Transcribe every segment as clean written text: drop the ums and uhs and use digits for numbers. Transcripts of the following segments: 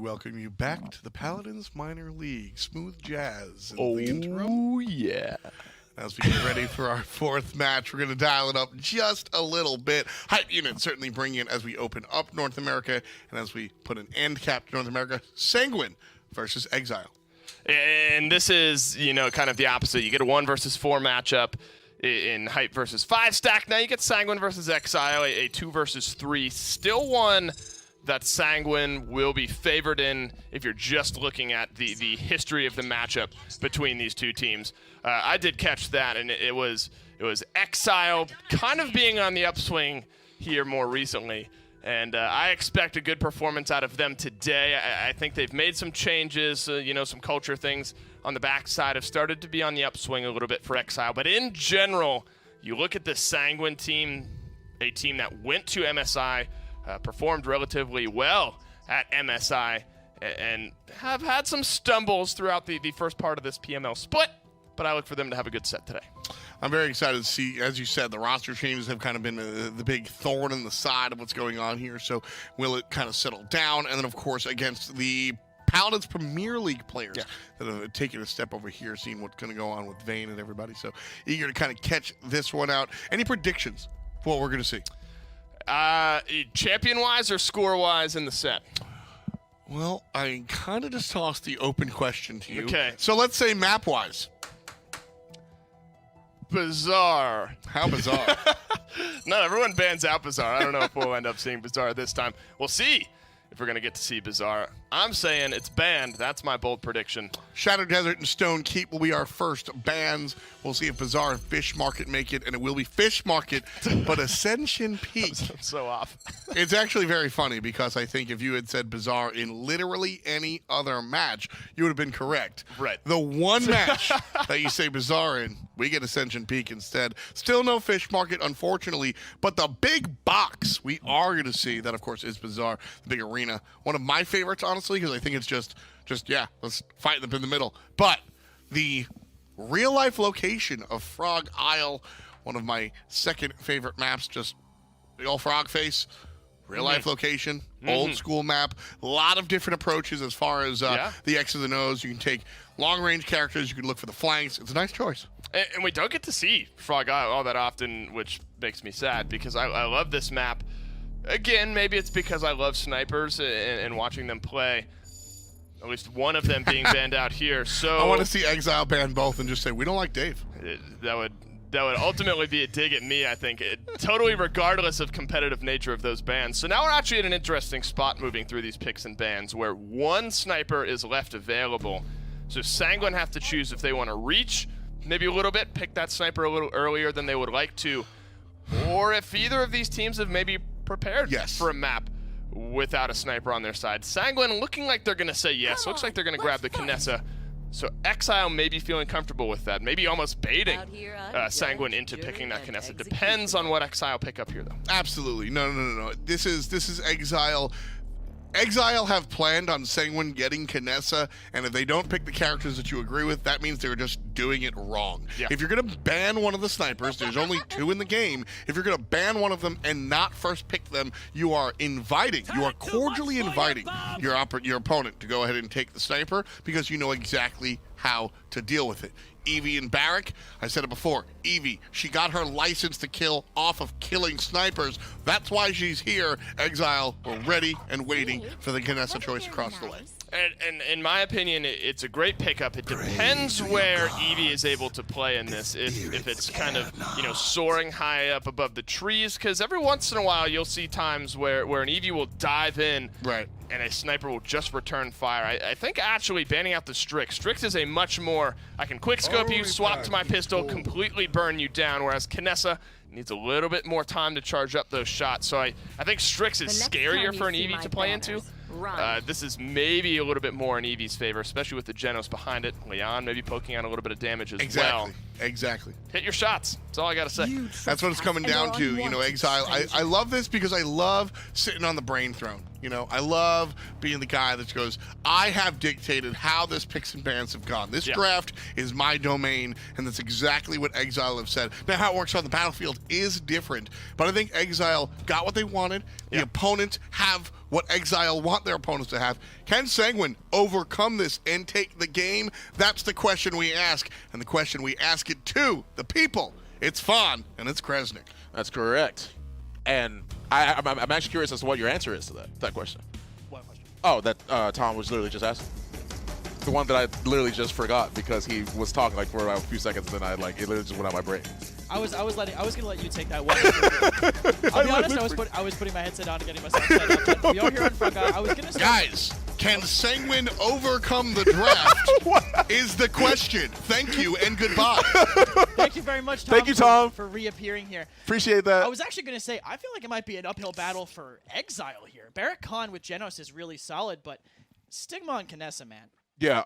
welcome you back to the Paladins Minor League. Smooth jazz in the intro. Oh, yeah. As we get ready for our fourth match, we're going to dial it up just a little bit. Hype unit certainly bring in as we open up North America, and as we put an end cap to North America, Sanguine versus Exile. And this is, kind of the opposite. You get a 1 versus 4 matchup in Hype versus 5 stack. Now you get Sanguine versus Exile, a 2 versus 3. Still one that Sanguine will be favored in if you're just looking at the history of the matchup between these two teams. I did catch that, and it was Exile kind of being on the upswing here more recently. And I expect a good performance out of them today. I think they've made some changes, some culture things on the backside have started to be on the upswing a little bit for Exile. But in general, you look at the Sanguine team, a team that went to MSI, performed relatively well at MSI, and have had some stumbles throughout the first part of this PML split. But I look for them to have a good set today. I'm very excited to see, as you said, the roster changes have kind of been the big thorn in the side of what's going on here. So will it kind of settle down? And then, of course, against the Paladins Premier League players that have taken a step over here, seeing what's going to go on with Vayne and everybody. So eager to kind of catch this one out. Any predictions for what we're going to see? Champion-wise or score-wise in the set? Well, I kind of just tossed the open question to you. Okay. So let's say map-wise. Bizarre. How bizarre? No, everyone bans out Bizarre. I don't know if we'll end up seeing Bizarre this time. We'll see if we're going to get to see Bizarre. I'm saying it's banned. That's my bold prediction. Shadow Desert and Stone Keep will be our first bans. We'll see if Bizarre and Fish Market make it, and it will be Fish Market, but Ascension Peak. I'm so off. It's actually very funny because I think if you had said Bizarre in literally any other match, you would have been correct. Right. The one match that you say Bizarre in, we get Ascension Peak instead. Still no Fish Market, unfortunately, but the big box we are going to see, that of course is Bizarre, the big arena. One of my favorites, honestly, because I think it's just let's fight them in the middle. But the real-life location of Frog Isle, one of my second favorite maps, just the old frog face, real-life location, old-school map, a lot of different approaches as far as the X's and O's. You can take long-range characters, you can look for the flanks. It's a nice choice. And we don't get to see Frog Isle all that often, which makes me sad because I love this map. Again, maybe it's because I love snipers and watching them play. At least one of them being banned out here. So I want to see Exile ban both and just say, we don't like Dave. That would ultimately be a dig at me, I think. Totally regardless of competitive nature of those bans. So now we're actually at an interesting spot moving through these picks and bans where one sniper is left available. So Sanguine have to choose if they want to reach maybe a little bit, pick that sniper a little earlier than they would like to, or if either of these teams have maybe prepared for a map without a sniper on their side. Sanguine looking like they're going to say yes. Looks like they're going to grab the Kinessa. So Exile may be feeling comfortable with that. Maybe almost baiting Sanguine into picking that Kinessa. Depends on what Exile pick up here, though. Absolutely. No. This is Exile. Exile have planned on Sanguine getting Kinessa, and if they don't pick the characters that you agree with, that means they're just doing it wrong. Yeah. If you're going to ban one of the snipers, there's only 2 in the game. If you're going to ban one of them and not first pick them, you are cordially inviting your opponent to go ahead and take the sniper because you know exactly how to deal with it. Evie and Barrack, I said it before, Evie, she got her license to kill off of killing snipers. That's why she's here. Exile, we're ready and waiting for the Kinessa choice across the way. And in my opinion, it's a great pickup. It depends where Evie is able to play in this. If it's kind of, soaring high up above the trees, because every once in a while you'll see times where an Evie will dive in and a sniper will just return fire. I think actually banning out the Strix. Strix is a much more, I can quick scope you, swap to my pistol, completely burn you down, whereas Kinessa needs a little bit more time to charge up those shots. So I think Strix is scarier for an Evie to play into. This is maybe a little bit more in Evie's favor, especially with the Genos behind it. Leon maybe poking out a little bit of damage as well. Exactly. Hit your shots. That's all I got to say. That's what it's coming down to, Exile. I love this because I love sitting on the brain throne. You know, I love being the guy that goes, I have dictated how this picks and bans have gone. This draft is my domain, and that's exactly what Exile have said. Now, how it works on the battlefield is different, but I think Exile got what they wanted. The opponents have what Exile want their opponents to have. Can Sanguine overcome this and take the game? That's the question we ask, and the question we ask it to the people. It's Fawn, and it's Kresnik. That's correct. And I'm actually curious as to what your answer is to that question. What question? Oh, that Tom was literally just asking. The one that I literally just forgot because he was talking like for a few seconds, and then it literally just went out my brain. I was gonna let you take that one. I'll be honest, I was putting my headset on and getting myself set up. We are here on front, guy. I was gonna say, guys, can Sanguine overcome the draft? Is the question. Thank you and goodbye. Thank you very much, Tom. Thank you, Tom, for reappearing here. Appreciate that. I was actually gonna say I feel like it might be an uphill battle for Exile here. Barrack Khan with Genos is really solid, but Stigma and Kinessa, man. Yeah,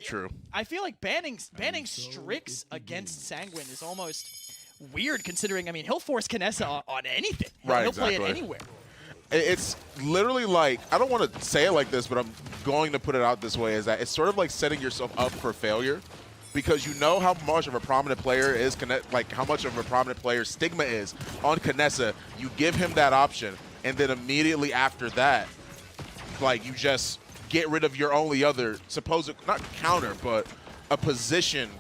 true. I feel like banning Strix against Sanguine is almost weird, considering, I mean, he'll force Kinessa on anything. He'll play it anywhere. It's literally like, I don't want to say it like this, but I'm going to put it out this way, is that it's sort of like setting yourself up for failure, because you know how much of a prominent player is, like how much of a prominent player Stigma is on Kinessa. You give him that option, and then immediately after that, like, you just get rid of your only other supposed, not counter, but a position,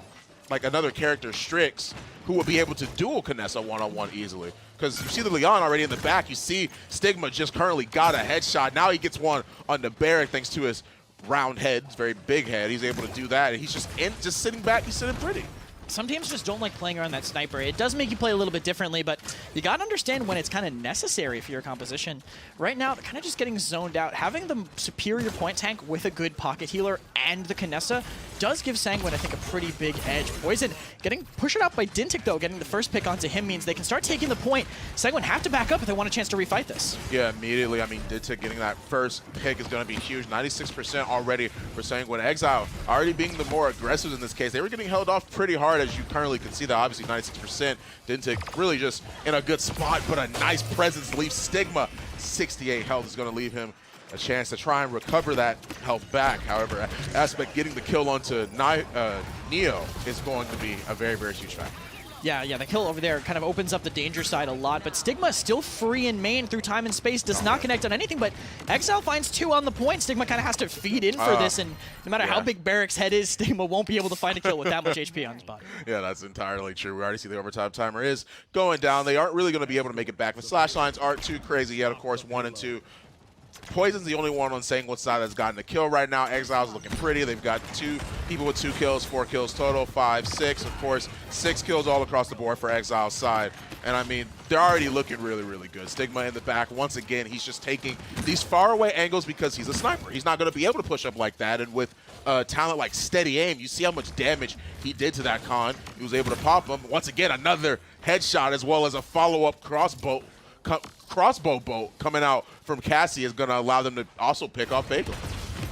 like another character, Strix, who will be able to duel Kinessa one-on-one easily. Because you see the Leon already in the back. You see Stigma just currently got a headshot. Now he gets one on the Barrack thanks to his round head, his very big head. He's able to do that, and he's just sitting back. He's sitting pretty. Some teams just don't like playing around that sniper. It does make you play a little bit differently, but you got to understand when it's kind of necessary for your composition. Right now, they're kind of just getting zoned out. Having the superior point tank with a good pocket healer and the Kinessa does give Sanguine, I think, a pretty big edge. Poison getting pushed out by Dintic, though, getting the first pick onto him means they can start taking the point. Sanguine have to back up if they want a chance to refight this. Yeah, immediately. I mean, Dintic getting that first pick is going to be huge. 96% already for Sanguine. Exile already being the more aggressive in this case. They were getting held off pretty hard, as you currently can see that. Obviously, 96%. Dintic really just in a good spot, but a nice presence leaves Stigma. 68 health is going to leave him a chance to try and recover that health back. However, Aspect getting the kill onto Neo is going to be a very, very huge factor. Yeah, the kill over there kind of opens up the danger side a lot, but Stigma is still free in main through time and space, does not connect on anything, but Exile finds 2 on the point. Stigma kind of has to feed in for this, and no matter how big Barrack's head is, Stigma won't be able to find a kill with that much HP on his body. Yeah, that's entirely true. We already see the overtime timer is going down. They aren't really going to be able to make it back. The slash lines aren't too crazy yet, of course, 1 and 2. Poison's the only one on Sanguine's side that's gotten a kill right now. Exile's looking pretty. They've got 2 people with 2 kills, 4 kills total, 5, 6. Of course, 6 kills all across the board for Exile's side. And I mean, they're already looking really, really good. Stigma in the back. Once again, he's just taking these faraway angles because he's a sniper. He's not going to be able to push up like that. And with talent like Steady Aim, you see how much damage he did to that Khan. He was able to pop him. Once again, another headshot as well as a follow-up crossbow bolt coming out from Cassie is going to allow them to also pick off Bagel.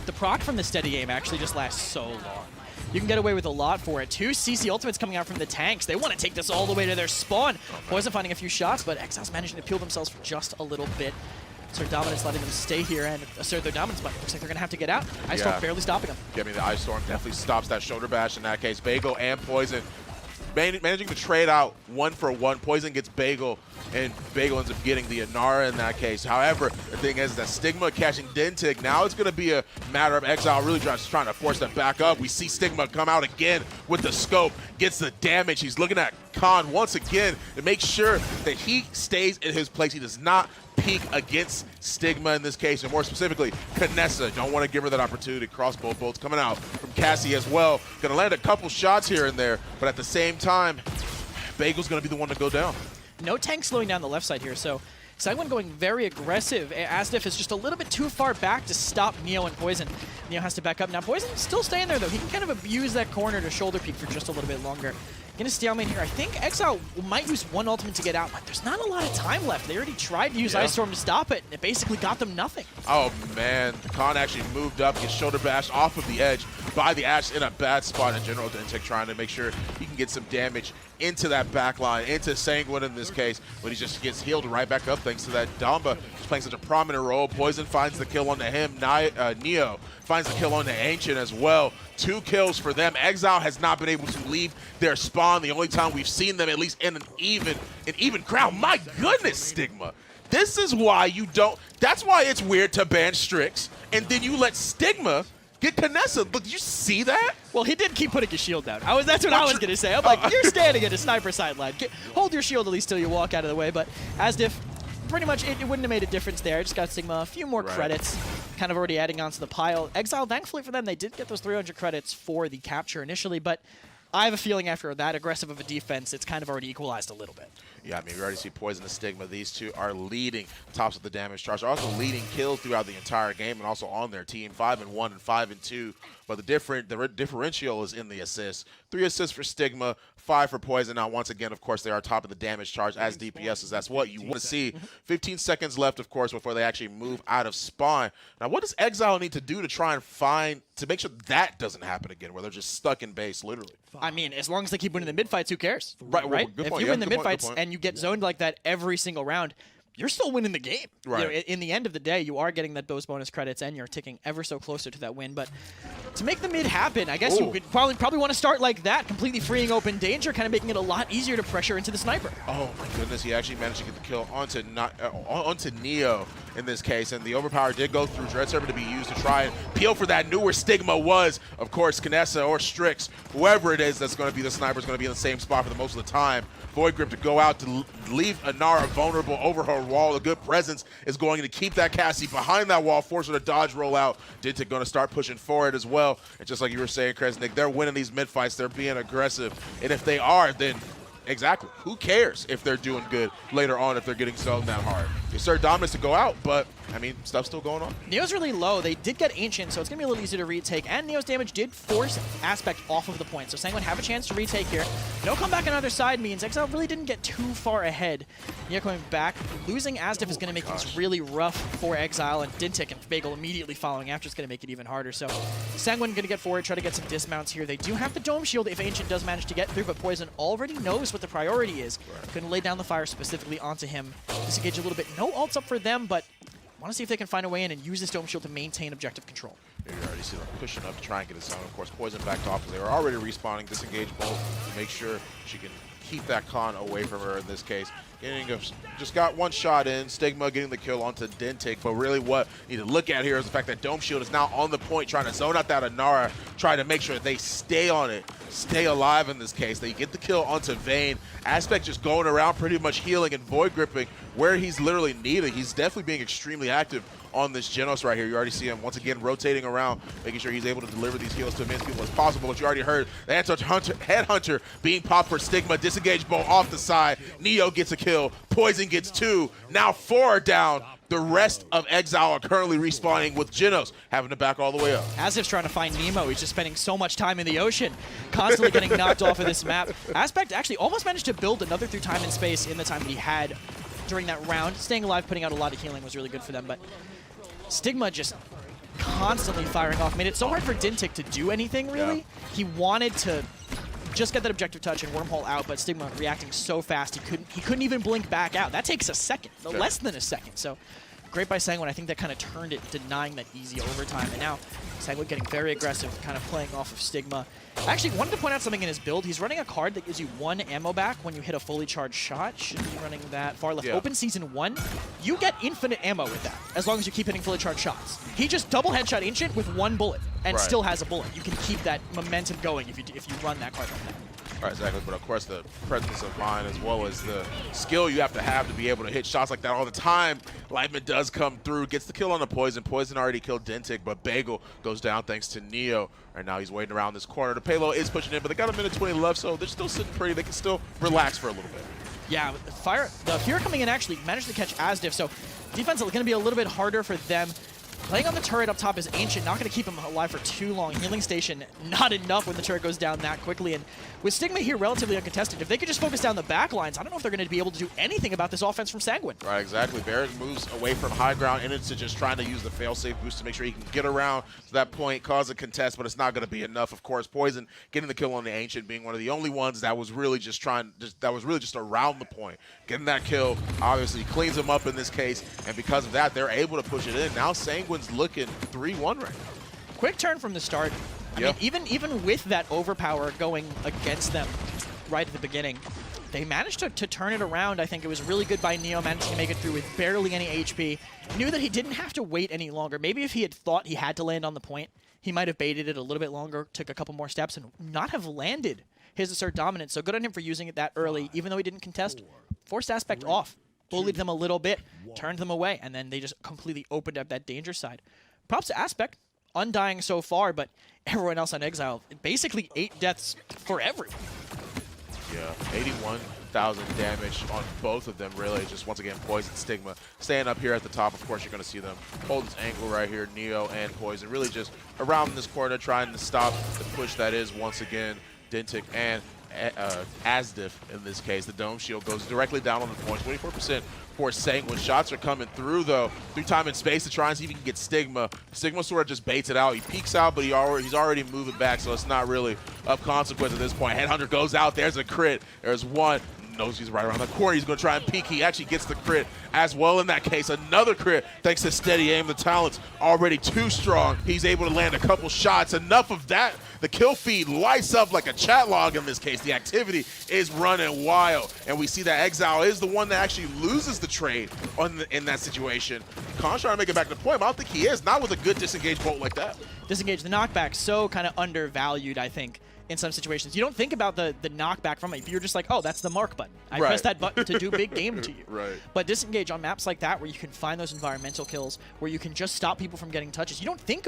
The proc from the Steady Aim actually just lasts so long. You can get away with a lot for it. 2 CC ultimates coming out from the tanks. They want to take this all the way to their spawn. Poison finding a few shots, but Exile's managing to peel themselves for just a little bit. Assert Dominance letting them stay here and assert their dominance, but looks like they're going to have to get out. Ice Storm barely stopping them. Yeah, I mean, the Ice Storm definitely stops that shoulder bash in that case. Bagel and Poison managing to trade out 1 for 1. Poison gets Bagel, and Bagel ends up getting the Inara in that case. However, the thing is that Stigma catching Dintic. Now it's going to be a matter of Exile really just trying to force them back up. We see Stigma come out again with the scope, gets the damage. He's looking at Khan once again to make sure that he stays in his place. He does not peek against Stigma in this case, and more specifically, Kinessa. Don't want to give her that opportunity. Crossbow bolts coming out from Cassie as well. Going to land a couple shots here and there, but at the same time, Bagel's going to be the one to go down. No tank slowing down the left side here, so Sanguine going very aggressive. Asdif is just a little bit too far back to stop Neo and Poison. Neo has to back up. Now Poison's still staying there, though. He can kind of abuse that corner to shoulder peek for just a little bit longer. Gonna stalemate here. I think Exile might use 1 ultimate to get out, but there's not a lot of time left. They already tried to use Ice Storm to stop it, and it basically got them nothing. Oh, man. Khan actually moved up, gets shoulder bashed off of the edge by the Ashe in a bad spot in general. Dentek trying to make sure he can get some damage into that back line, into Sanguine in this case, but he just gets healed right back up thanks to that Damba just playing such a prominent role. Poison finds the kill onto him. Neo finds the kill onto Ancient as well. 2 kills for them. Exile has not been able to leave their spawn. The only time we've seen them, at least in an even crowd. My goodness, Stigma. This is why you don't. That's why it's weird to ban Strix, and then you let Stigma get Kinessa. But did you see that? Well, he did keep putting his shield down. That's what I was going to say. I'm like, you're standing at a sniper sideline. Hold your shield at least till you walk out of the way. But Asdiff, pretty much, it wouldn't have made a difference there. Just got Sigma a few more credits, kind of already adding on to the pile. Exile, thankfully for them, they did get those 300 credits for the capture initially, but I have a feeling after that aggressive of a defense, it's kind of already equalized a little bit. Yeah, I mean, we already see Poison and Stigma. These two are leading tops of the damage charge. They're also leading kills throughout the entire game and also on their team, 5-1 and 5-2. But the differential is in the assists. 3 assists for Stigma, 5 for Poison. Now, once again, of course, they are top of the damage charge as DPSs. That's what you want to see. 15 seconds left, of course, before they actually move out of spawn. Now, what does Exile need to do to try and to make sure that doesn't happen again, where they're just stuck in base, literally? I mean, as long as they keep winning the mid-fights, who cares? Right. Well, good If point. you Yeah, win the good point, mid-fights good point. and you get zoned like that every single round, you're still winning the game. Right. You know, in the end of the day, you are getting those bonus credits and you're ticking ever so closer to that win. But to make the mid happen, I guess you would probably want to start like that, completely freeing open danger, kind of making it a lot easier to pressure into the sniper. Oh my goodness, he actually managed to get the kill onto Neo in this case, and the overpower did go through Dread Server to be used to try and peel for that. Knew where Stigma was, of course, Kinessa or Strix, whoever it is that's going to be the sniper is going to be in the same spot for the most of the time. Void Grip to go out to leave Inara vulnerable over her wall. A good presence is going to keep that Cassie behind that wall, force her to dodge roll out. Dintic going to start pushing forward as well. And just like you were saying, Kresnik, they're winning these mid-fights. They're being aggressive. And if they are, then exactly, who cares if they're doing good later on if they're getting zoned that hard? You start dominance to go out, but I mean, stuff's still going on. Neo's really low. They did get Ancient, so it's going to be a little easier to retake. And Neo's damage did force Aspect off of the point. So Sanguine have a chance to retake here. No comeback on either side means Exile really didn't get too far ahead. Neo coming back. Losing Asdiff is going to make things really rough for Exile, and Dintic and Bagel immediately following after is going to make it even harder. So Sanguine going to get forward, try to get some dismounts here. They do have the Dome Shield if Ancient does manage to get through, but Poison already knows what the priority is. Going to lay down the fire specifically onto him. Disengage a little bit. No ults up for them, but want to see if they can find a way in and use this Dome Shield to maintain objective control. You already see them pushing up to try and get a zone. Of course, Poison backed off because they were already respawning. Disengage Bolt to make sure she can keep that con away from her in this case. Just got one shot in. Stigma getting the kill onto Dintic, but really what you need to look at here is the fact that Dome Shield is now on the point, trying to zone out that Inara, trying to make sure they stay on it, stay alive in this case. They get the kill onto Vayne. Aspect just going around pretty much healing and void gripping where he's literally needed. He's definitely being extremely active on this Genos right here. You already see him once again rotating around, making sure he's able to deliver these heals to as many people as possible. But you already heard the Headhunter being popped for Stigma. Disengage bow off the side. Neo gets a kill. Poison gets 2. Now 4 are down. The rest of Exile are currently respawning with Genos having to back all the way up. Asif's trying to find Nemo. He's just spending so much time in the ocean, constantly getting knocked off of this map. Aspect actually almost managed to build another through time and space in the time that he had during that round. Staying alive, putting out a lot of healing was really good for them, but Stigma just constantly firing off. Made it so hard for Dintic to do anything, really. Yeah. He wanted to just get that objective touch and wormhole out, but Stigma reacting so fast, he couldn't even blink back out. That takes a second, less than a second. So great by Sanguine. I think that kind of turned it, denying that easy overtime. And now Sanguine getting very aggressive, kind of playing off of Stigma. I actually wanted to point out something in his build. He's running a card that gives you 1 ammo back when you hit a fully charged shot. Should be running that far left. Open Season 1, you get infinite ammo with that, as long as you keep hitting fully charged shots. He just double headshot Ancient with 1 bullet, and still has a bullet. You can keep that momentum going if you run that card like that. Right, exactly. But of course, the presence of mind as well as the skill you have to be able to hit shots like that all the time. Lightman does come through, gets the kill on the Poison. Poison already killed Dintic, but Bagel goes down thanks to Neo. Right now, he's waiting around this corner. The payload is pushing in, but they got a minute 20 left, so they're still sitting pretty. They can still relax for a little bit. Yeah, the Fear coming in actually managed to catch Asdiff, so defense is going to be a little bit harder for them. Playing on the turret up top is Ancient, not going to keep him alive for too long. Healing Station, not enough when the turret goes down that quickly. And with Stigma here relatively uncontested, if they could just focus down the back lines, I don't know if they're going to be able to do anything about this offense from Sanguine. Right, exactly. Barrick moves away from high ground and into just trying to use the fail-safe boost to make sure he can get around to that point, cause a contest, but it's not going to be enough. Of course, Poison getting the kill on the Ancient, being one of the only ones that was really just around the point. Getting that kill obviously cleans him up in this case, and because of that, they're able to push it in. Now Sanguine's looking 3-1 right now. Quick turn from the start. I mean, even with that overpower going against them right at the beginning, they managed to turn it around. I think it was really good by Neo, managing to make it through with barely any HP. Knew that he didn't have to wait any longer. Maybe if he had thought he had to land on the point, he might have baited it a little bit longer, took a couple more steps, and not have landed his assert dominance. So good on him for using it that early, even though he didn't contest. Forced Aspect off, bullied them a little bit, turned them away, and then they just completely opened up that danger side. Props to Aspect, undying so far, but everyone else on Exile, basically 8 deaths for everyone. Yeah, 81,000 damage on both of them, really. Just, once again, Poison, Stigma. Staying up here at the top, of course, you're going to see them hold this angle right here, Neo and Poison. Really just around this corner, trying to stop the push that is, once again, Dintic and Asdif in this case. The Dome Shield goes directly down on the point. 24% for Sanguine. Shots are coming through, though, through time and space to try and see if he can get Stigma. Stigma sort of just baits it out. He peeks out, but he's already moving back, so it's not really of consequence at this point. Headhunter goes out. There's a crit. There's one. Knows he's right around the corner. He's going to try and peek. He actually gets the crit as well in that case. Another crit thanks to steady aim. The talent's already too strong. He's able to land a couple shots. Enough of that. The kill feed lights up like a chat log in this case. The activity is running wild. And we see that Exile is the one that actually loses the trade in that situation. Khan's trying to make it back to the point, but I don't think he is. Not with a good disengaged bolt like that. Disengage. The knockback, so kind of undervalued, I think, in some situations. You don't think about the knockback from it. You're just like, oh, that's the mark button. I press that button to do big game to you. Right. But disengage on maps like that, where you can find those environmental kills, where you can just stop people from getting touches, you don't think